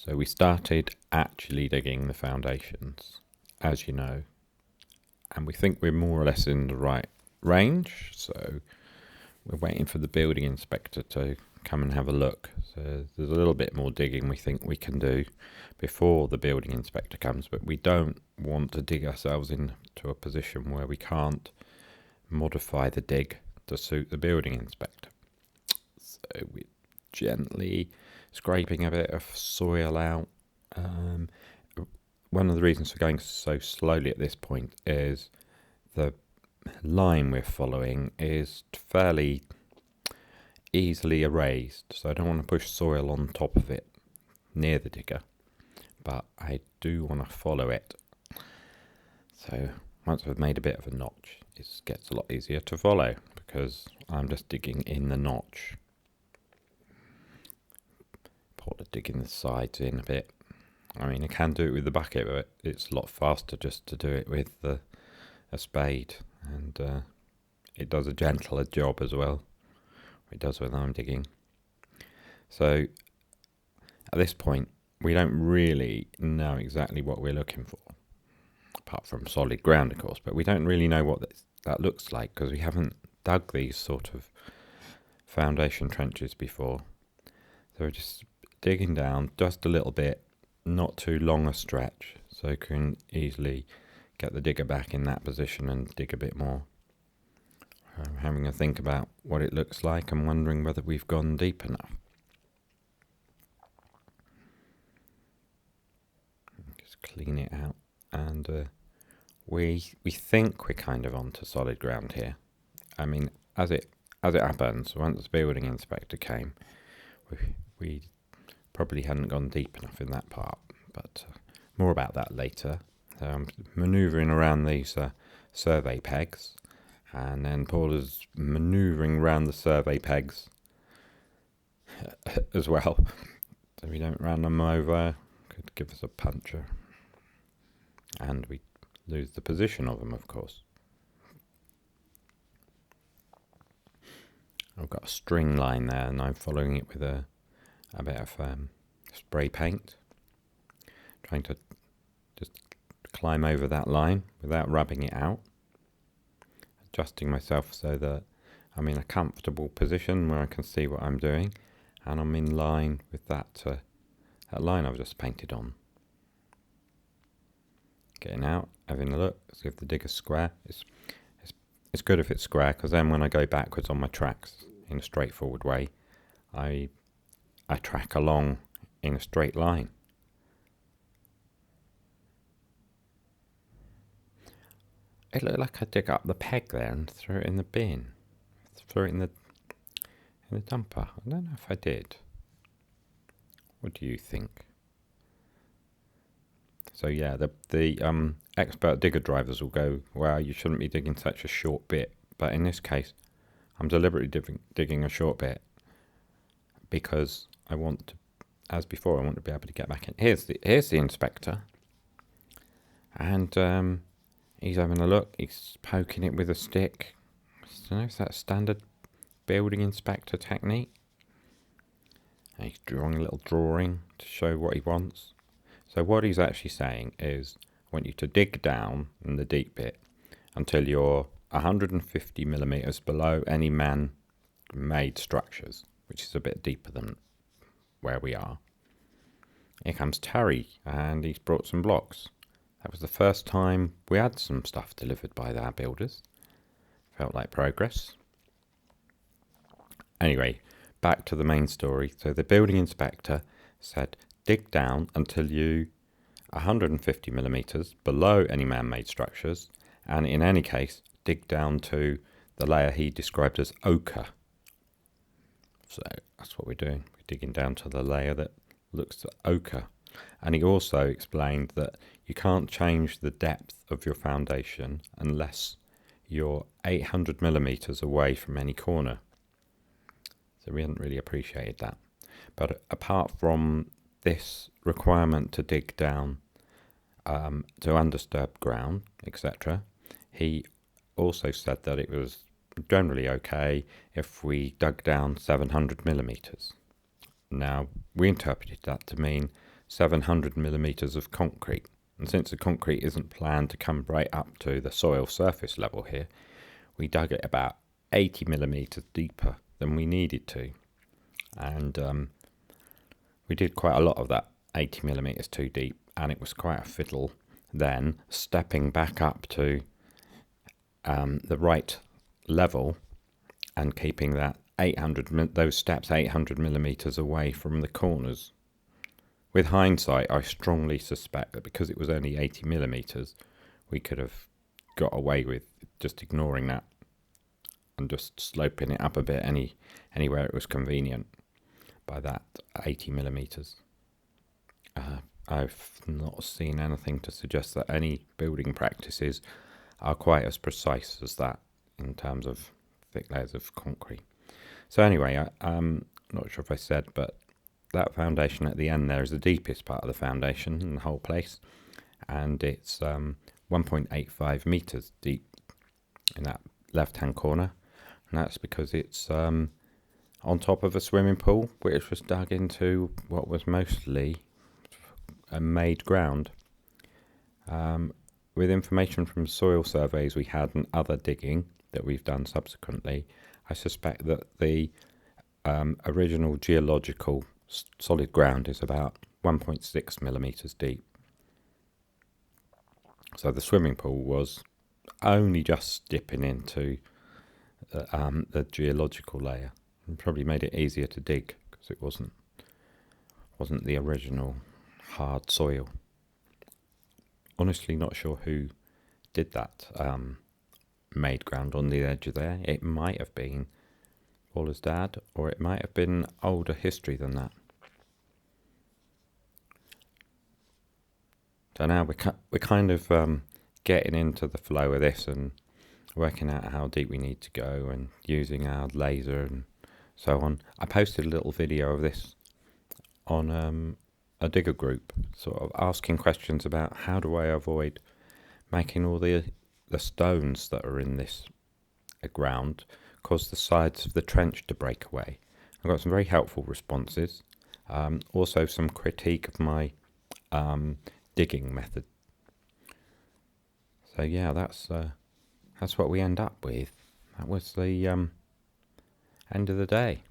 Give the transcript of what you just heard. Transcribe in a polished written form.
So we started actually digging the foundations, as you know, and we think we're more or less in the right range. So we're waiting for the building inspector to come and have a look. So there's a little bit more digging we think we can do before the building inspector comes, but we don't want to dig ourselves into a position where we can't modify the dig to suit the building inspector. So we're gently scraping a bit of soil out. One of the reasons for going so slowly at this point is the line we're following is fairly easily erased, so I don't want to push soil on top of it near the digger, but I do want to follow it. So once I've made a bit of a notch, it gets a lot easier to follow because I'm just digging in the notch. Digging the sides in a bit. I mean, I can do it with the bucket, but it's a lot faster just to do it with a spade, and it does a gentler job as well. It does when I'm digging. So at this point, we don't really know exactly what we're looking for, apart from solid ground, of course, but we don't really know what that looks like because we haven't dug these sort of foundation trenches before. So we're just digging down just a little bit, not too long a stretch, so you can easily get the digger back in that position and dig a bit more. I'm having a think about what it looks like and wondering whether we've gone deep enough. Just clean it out, and we think we're kind of onto solid ground here. I mean, as it happens, once the building inspector came, we probably hadn't gone deep enough in that part, but more about that later. So I'm manoeuvring around these survey pegs, and then Paula's manoeuvring around the survey pegs as well, so we don't run them over. Could give us a puncture, and we lose the position of them, of course. I've got a string line there, and I'm following it with a bit of spray paint, trying to just climb over that line without rubbing it out, adjusting myself so that I'm in a comfortable position where I can see what I'm doing, and I'm in line with that line I've just painted on. Getting out, having a look, see if the digger's square. It's good if it's square, because then when I go backwards on my tracks in a straightforward way, I track along in a straight line. It looked like I dig up the peg there and threw it in the bin. Threw it in the dumper. I don't know if I did. What do you think? So yeah, the expert digger drivers will go, well, you shouldn't be digging such a short bit. But in this case, I'm deliberately digging a short bit because I want to, as before, I want to be able to get back in. Here's the inspector, and he's having a look. He's poking it with a stick. I don't know if that's standard building inspector technique. And he's drawing a little drawing to show what he wants. So what he's actually saying is, I want you to dig down in the deep bit until you're 150 millimeters below any man-made structures, which is a bit deeper than where we are. Here comes Terry, and he's brought some blocks. That was the first time we had some stuff delivered by our builders. Felt like progress. Anyway, back to the main story. So the building inspector said, dig down until you 150 millimeters below any man-made structures, and in any case, dig down to the layer he described as ochre. So that's what we're doing. We're digging down to the layer that looks at ochre. And he also explained that you can't change the depth of your foundation unless you're 800 millimeters away from any corner. So we hadn't really appreciated that. But apart from this requirement to dig down to undisturbed ground, etc., he also said that it was generally okay if we dug down 700 millimeters. Now, we interpreted that to mean 700 millimetres of concrete. And since the concrete isn't planned to come right up to the soil surface level here, we dug it about 80 millimetres deeper than we needed to. And we did quite a lot of that 80 millimetres too deep, and it was quite a fiddle then stepping back up to the right level and keeping that those steps 800 millimetres away from the corners. With hindsight, I strongly suspect that because it was only 80 millimetres, we could have got away with just ignoring that and just sloping it up a bit anywhere it was convenient by that 80 millimetres. I've not seen anything to suggest that any building practices are quite as precise as that in terms of thick layers of concrete. So anyway, I'm not sure if I said, but that foundation at the end there is the deepest part of the foundation in the whole place, and it's 1.85 metres deep in that left-hand corner, and that's because it's on top of a swimming pool which was dug into what was mostly a made ground. With information from soil surveys we had and other digging that we've done subsequently, I suspect that the original geological solid ground is about 1.6 millimetres deep. So the swimming pool was only just dipping into the geological layer, and probably made it easier to dig because it wasn't the original hard soil. Honestly, not sure who did that made ground on the edge of there. It might have been Waller's dad, or it might have been older history than that. So now we're kind of getting into the flow of this and working out how deep we need to go and using our laser and so on. I posted a little video of this on a digger group, sort of asking questions about how do I avoid making all the stones that are in this ground cause the sides of the trench to break away. I've got some very helpful responses, also some critique of my digging method. So yeah, that's what we end up with. That was the end of the day.